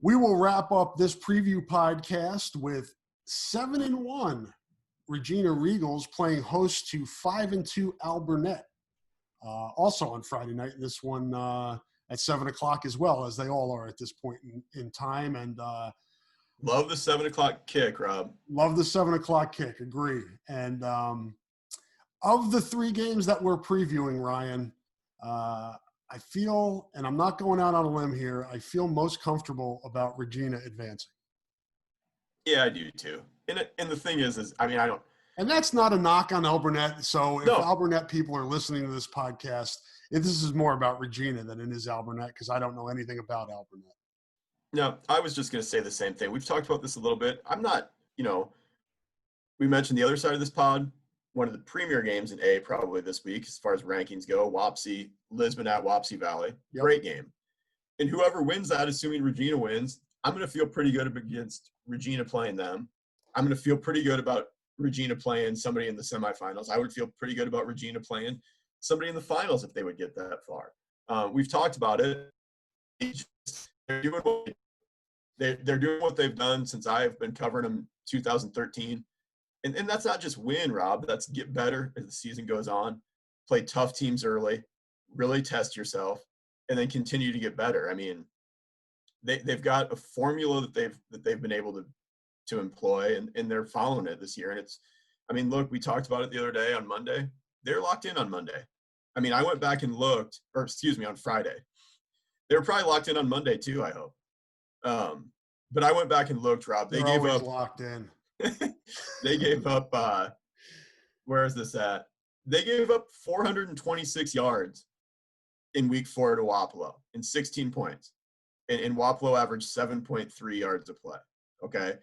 We will wrap up this preview podcast with 7-1 Regina Regals playing host to 5-2 Alburnett. Also on Friday night, this one at 7 o'clock as well, as they all are at this point in time. And love the 7 o'clock kick, Rob. Love the 7 o'clock kick. Agree. And of the three games that we're previewing, Ryan, I feel, and I'm not going out on a limb here, I feel most comfortable about Regina advancing. Yeah, I do too. And the thing is I mean, I don't. And that's not a knock on Alburnett. So if No. Alburnett people are listening to this podcast, this is more about Regina than it is Alburnett, because I don't know anything about Alburnett. No, I was just going to say the same thing. We've talked about this a little bit. I'm not, we mentioned the other side of this pod, one of the premier games in A probably this week as far as rankings go, Wapsie, Lisbon at Wapsie Valley. Yep. Great game. And whoever wins that, assuming Regina wins, I'm going to feel pretty good against Regina playing them. I'm going to feel pretty good about Regina playing somebody in the semifinals. I would feel pretty good about Regina playing somebody in the finals if they would get that far. We've talked about it. They're doing what they've done since I've been covering them 2013. And that's not just win, Rob. That's get better as the season goes on. Play tough teams early, really test yourself, and then continue to get better. I mean, they've got a formula that they've been able to employ, and they're following it this year. And it's, I mean, look, we talked about it the other day on Monday. They're locked in on Monday. I mean, I went back and looked, on Friday. They were probably locked in on Monday too, I hope. But I went back and looked, Rob. They're gave always up locked in. They gave up where is this at? They gave up 426 yards in week 4 to Wapello and 16 points. And Wapello averaged 7.3 yards a play. Okay.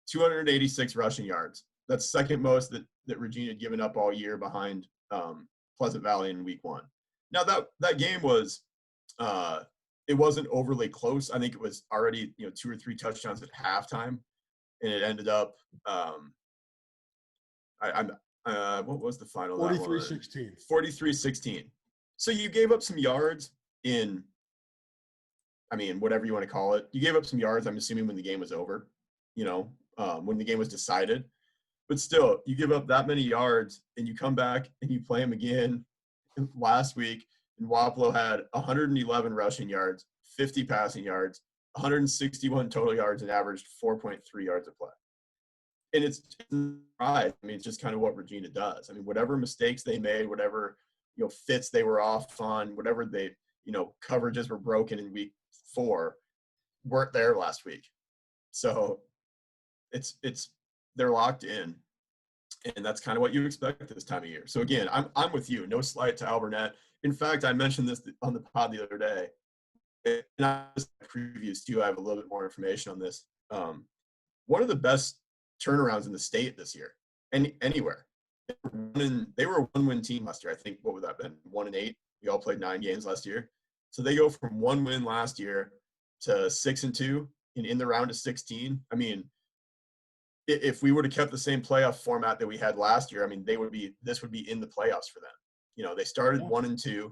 286 rushing yards. That's second most that Regina had given up all year behind Pleasant Valley in week 1. Now that game was it wasn't overly close. I think it was already 2 or 3 touchdowns at halftime, and it ended up what was the final? 43-16. 43-16. So you gave up some yards in, I mean, whatever you want to call it. You gave up some yards, I'm assuming, when the game was over, when the game was decided. But still, you give up that many yards, and you come back and you play them again last week, and Wapello had 111 rushing yards, 50 passing yards, 161 total yards, and averaged 4.3 yards a play. And it's right. I mean, it's just kind of what Regina does. I mean, whatever mistakes they made, whatever fits they were off on, whatever they coverages were broken in week 4, weren't there last week. So it's they're locked in, and that's kind of what you expect this time of year. So again, I'm with you. No slight to Alburnett. In fact, I mentioned this on the pod the other day, and I previews too. I have a little bit more information on this. One of the best turnarounds in the state this year, anywhere. They were a 1-win team last year. I think, what would that have been? 1-8. We all played 9 games last year. So they go from 1 win last year to 6-2 and in the round of 16. I mean, if we would have kept the same playoff format that we had last year, I mean, this would be in the playoffs for them. They started 1-2,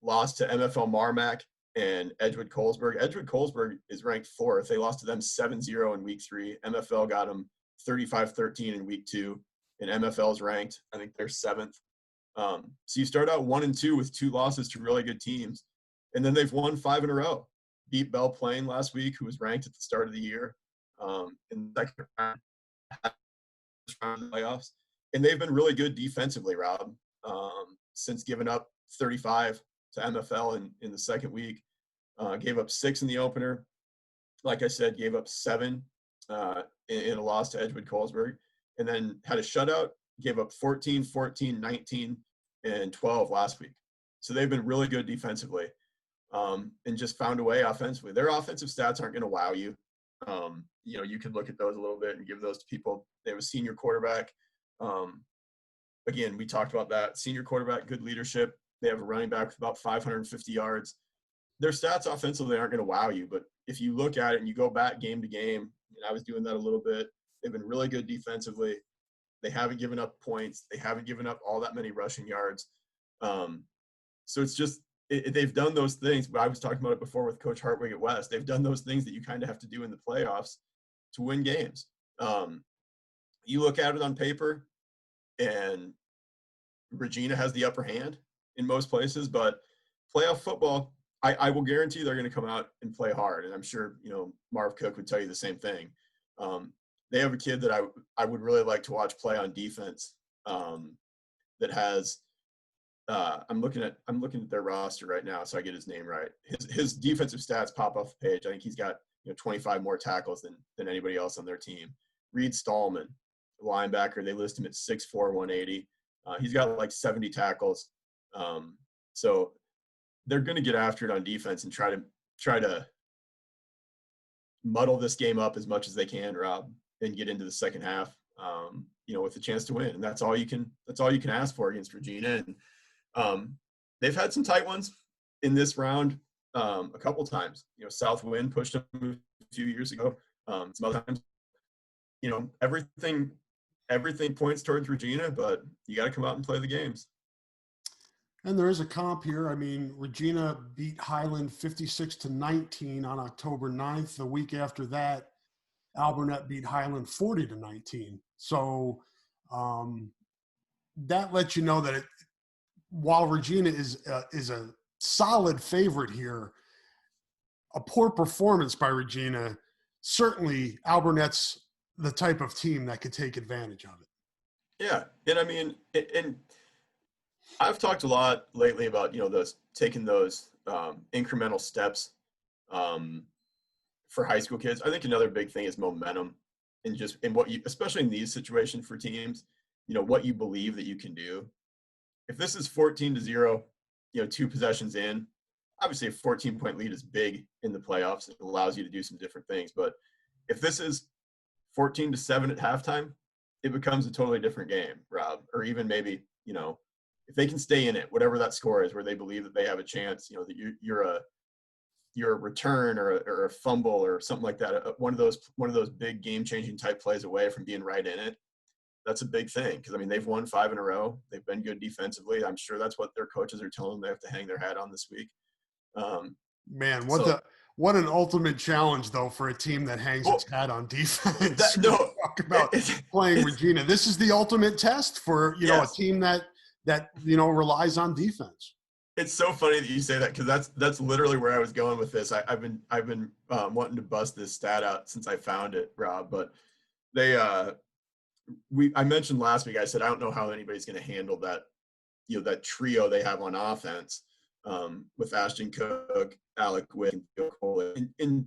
lost to MFL Marmac and Edgewood Colesburg. Edgewood Colesburg is ranked 4th. They lost to them 7-0 in week 3. MFL got them 35-13 in week 2, and MFL is ranked, I think they're 7th. So you start out 1-2 with 2 losses to really good teams, and then they've won 5 in a row. Beat Belle Plaine last week, who was ranked at the start of the year in the second round of the playoffs. And they've been really good defensively, Rob, since giving up 35 to MFL in the second week. Gave up 6 in the opener. Like I said, gave up 7 in a loss to Edgewood Colesburg, and then had a shutout, gave up 14, 14, 19, and 12 last week. So they've been really good defensively, and just found a way offensively. Their offensive stats aren't going to wow you. You could look at those a little bit and give those to people. They have a senior quarterback. Again, we talked about that. Senior quarterback, good leadership. They have a running back with about 550 yards. Their stats offensively aren't going to wow you, but if you look at it and you go back game to game, and I was doing that a little bit, they've been really good defensively. They haven't given up points. They haven't given up all that many rushing yards. So it's just they've done those things, but I was talking about it before with Coach Hartwig at West. They've done those things that you kind of have to do in the playoffs to win games. You look at it on paper, and Regina has the upper hand in most places, but playoff football, I will guarantee they're going to come out and play hard. And I'm sure, Marv Cook would tell you the same thing. They have a kid that I would really like to watch play on defense that has I'm looking at their roster right now, so I get his name right. His defensive stats pop off the page. I think he's got 25 more tackles than anybody else on their team. Reed Stallman, linebacker, they list him at 6'4", 180. He's got like 70 tackles. So they're going to get after it on defense and try to muddle this game up as much as they can, Rob, and get into the second half, with a chance to win. And that's all you can ask for against Regina. And they've had some tight ones in this round a couple times. Southwind pushed them a few years ago. Some other times, everything points towards Regina, but you got to come out and play the games. And there is a comp here. I mean, Regina beat Highland 56-19 on October 9th. The week after that, Alburnett beat Highland 40-19. So that lets you know that while Regina is a solid favorite here, a poor performance by Regina, certainly Alburnett's the type of team that could take advantage of it. Yeah, and I mean, and I've talked a lot lately about those taking those incremental steps for high school kids. I think another big thing is momentum, and just in what you, especially in these situations for teams, what you believe that you can do. If this is 14-0, 2 possessions in, obviously a 14-point lead is big in the playoffs. It allows you to do some different things. But if this is 14-7 at halftime, it becomes a totally different game, Rob. Or even maybe, if they can stay in it, whatever that score is, where they believe that they have a chance, that you're a return or a fumble or something like that, one of those big game-changing type plays away from being right in it. That's a big thing because, I mean, they've won 5 in a row. They've been good defensively. I'm sure that's what their coaches are telling them they have to hang their hat on this week. Man, what an ultimate challenge, though, for a team that hangs its hat on defense. Talk about playing Regina. This is the ultimate test for, a team that relies on defense. It's so funny that you say that because that's literally where I was going with this. I've been wanting to bust this stat out since I found it, Rob. But I mentioned last week, I said I don't know how anybody's going to handle that, that trio they have on offense with Ashton Cook, Alec Wick, and Theo Coley. And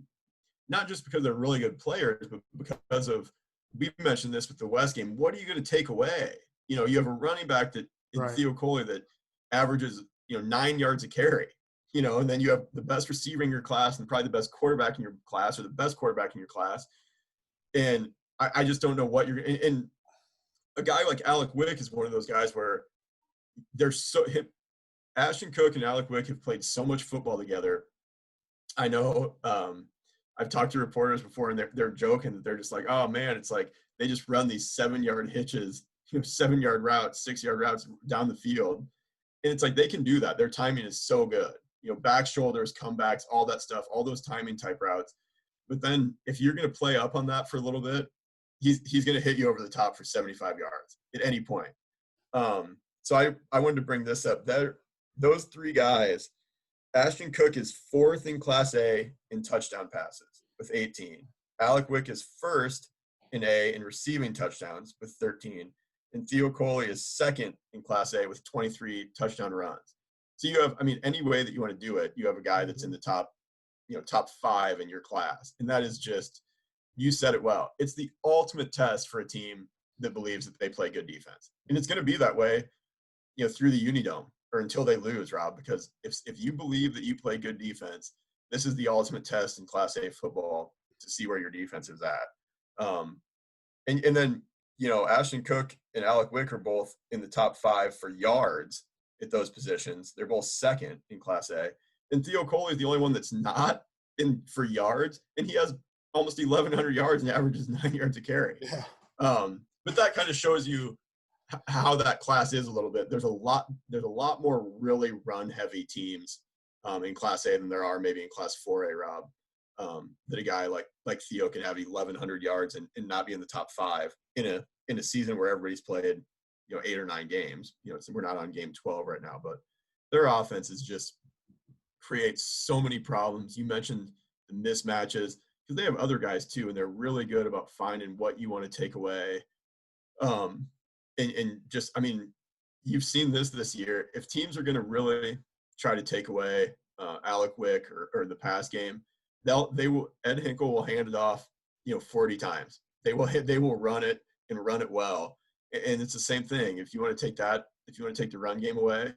not just because they're really good players, but because of, we mentioned this with the West game, what are you going to take away? You have a running back that in Theo Coley that averages 9 yards a carry, and then you have the best receiver in your class and probably the best quarterback in your class or the best quarterback in your class. And I just don't know what you're – and a guy like Alec Wick is one of those guys where they're so – Ashton Cook and Alec Wick have played so much football together. I know I've talked to reporters before, and they're joking that they're just like, oh, man, it's like they just run these 7-yard hitches, 7-yard routes, 6-yard routes down the field. And it's like they can do that. Their timing is so good. Back shoulders, comebacks, all that stuff, all those timing type routes. But then if you're going to play up on that for a little bit, he's going to hit you over the top for 75 yards at any point. So I wanted to bring this up. Those 3 guys, Ashton Cook is 4th in Class A in touchdown passes with 18. Alec Wick is 1st in A in receiving touchdowns with 13. And Theo Coley is 2nd in Class A with 23 touchdown runs. So you have, any way that you want to do it, you have a guy that's in the top 5 in your class. And that is just, you said it well. It's the ultimate test for a team that believes that they play good defense. And it's going to be that way, through the Unidome or until they lose, Rob, because if you believe that you play good defense, this is the ultimate test in Class A football to see where your defense is at. And then, Ashton Cook and Alec Wick are both in the top 5 for yards at those positions. They're both 2nd in Class A. And Theo Coley is the only one that's not in for yards, and he has almost 1,100 yards and averages 9 yards a carry. Yeah. But that kind of shows you how that class is a little bit. There's a lot more really run-heavy teams in Class A than there are maybe in Class 4A, Rob. That a guy like Theo can have 1,100 yards and not be in the top 5 in a season where everybody's played 8 or 9 games. So we're not on game 12 right now, but their offense is just creates so many problems. You mentioned the mismatches because they have other guys too, and they're really good about finding what you want to take away. And just, I mean, you've seen this year. If teams are going to really try to take away Alec Wick or the pass game, they will. Ed Hinkle will hand it off, 40 times. They will run it and run it well. And it's the same thing. If you want to take the run game away,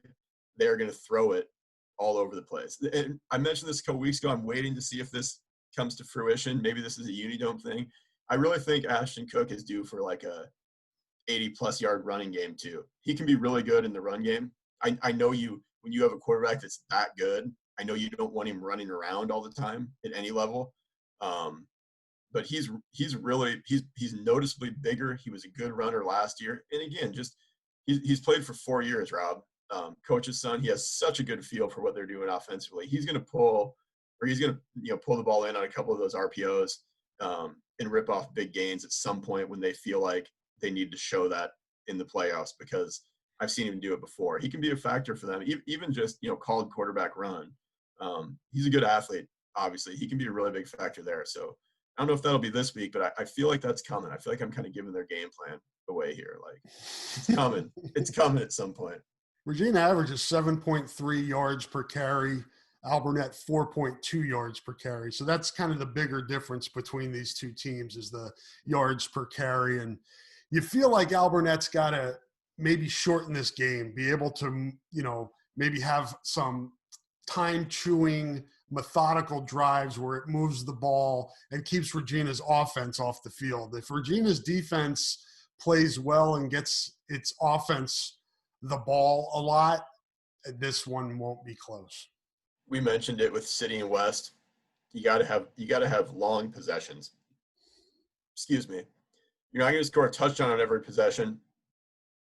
they're going to throw it all over the place. And I mentioned this a couple weeks ago. I'm waiting to see if this comes to fruition. Maybe this is a Unidome thing. I really think Ashton Cook is due for like a 80-plus yard running game too. He can be really good in the run game. I know when you have a quarterback that's that good, I know you don't want him running around all the time at any level. But he's noticeably bigger. He was a good runner last year. And again, he's played for 4 years, Rob. Coach's son, he has such a good feel for what they're doing offensively. He's going to pull the ball in on a couple of those RPOs and rip off big gains at some point when they feel like they need to show that in the playoffs, because I've seen him do it before. He can be a factor for them, even just, called quarterback run. He's a good athlete, obviously. He can be a really big factor there. So I don't know if that'll be this week, but I feel like that's coming. I feel like I'm kind of giving their game plan away here. Like, it's coming. It's coming at some point. Regina averages 7.3 yards per carry. Alburnett 4.2 yards per carry. So that's kind of the bigger difference between these two teams is the yards per carry. And you feel like Alburnett's got to maybe shorten this game, be able to, maybe have some time-chewing, methodical drives where it moves the ball and keeps Regina's offense off the field. If Regina's defense plays well and gets its offense the ball a lot, this one won't be close. We mentioned it with City and West. You got to have long possessions. Excuse me. You're not going to score a touchdown on every possession.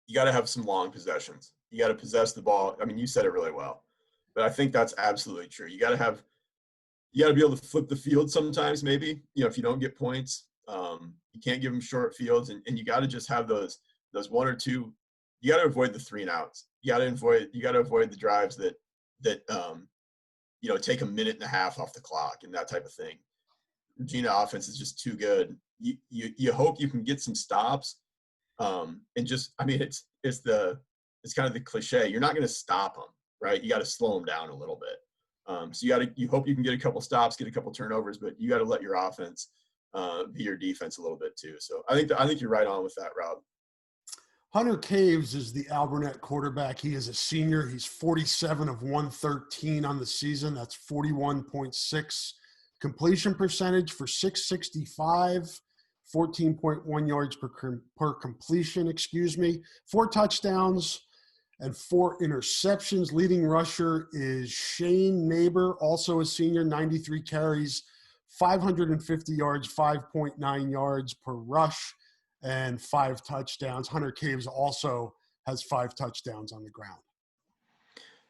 You got to have some long possessions. You got to possess the ball. I mean, you said it really well, but I think that's absolutely true. You got to be able to flip the field sometimes, maybe, if you don't get points. You can't give them short fields, and you got to just have those one or two. You got to avoid the 3 and outs. You got to avoid the drives that take a minute and a half off the clock and that type of thing. Regina offense is just too good. You hope you can get some stops, and just, I mean, it's kind of the cliche. You're not going to stop them, right? You got to slow them down a little bit. So you hope you can get a couple stops, get a couple turnovers, but you got to let your offense be your defense a little bit too. So I think you're right on with that, Rob. Hunter Caves is the Alburnett quarterback. He is a senior. He's 47 of 113 on the season. That's 41.6 completion percentage for 665, 14.1 yards per completion, 4 touchdowns and 4 interceptions. Leading rusher is Shane Neighbor, also a senior, 93 carries, 550 yards, 5.9 yards per rush, and 5 touchdowns. Hunter Caves also has 5 touchdowns on the ground.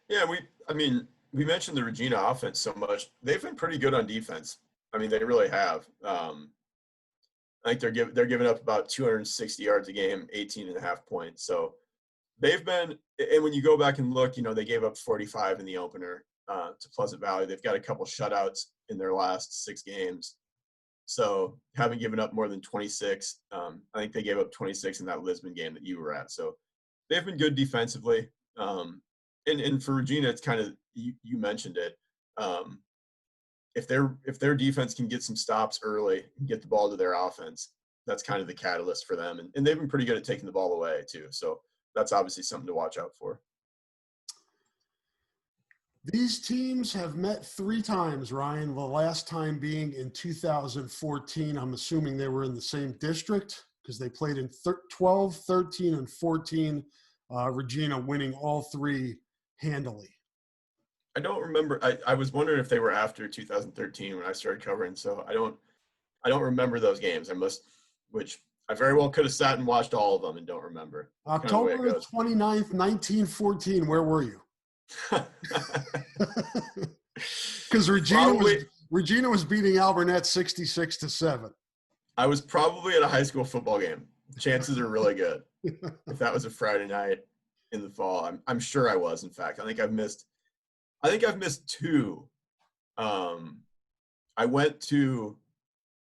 Yeah, we mentioned the Regina offense so much. They've been pretty good on defense. I mean, they really have. I think they're giving up about 260 yards a game, 18.5 points. So they've been – and when you go back and look, they gave up 45 in the opener to Pleasant Valley. They've got a couple shutouts in their last 6 games. So haven't given up more than 26. I think they gave up 26 in that Lisbon game that you were at. So they've been good defensively. And for Regina, it's kind of you mentioned it. If their defense can get some stops early and get the ball to their offense, that's kind of the catalyst for them. And they've been pretty good at taking the ball away too. So that's obviously something to watch out for. These teams have met 3 times, Ryan, the last time being in 2014. I'm assuming they were in the same district because they played in 12, 13, and 14, Regina winning all 3 handily. I don't remember. I was wondering if they were after 2013 when I started covering, so I don't remember those games. Which I very well could have sat and watched all of them and don't remember. October 29th, 1914, where were you? Because Probably, Regina was beating Alburnett 66-7. I was probably at a high school football game. Chances are really good. If that was a Friday night in the fall, I'm sure I was. In fact, I think I've missed two. I went to,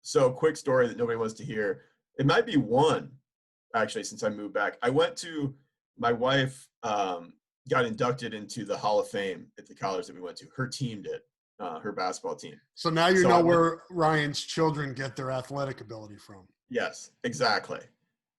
so quick story that nobody wants to hear. It might be one, actually, since I moved back. I went to, my wife got inducted into the Hall of Fame at the college that we went to. Her team did, her basketball team. So now you know where Ryan's children get their athletic ability from. Yes, exactly.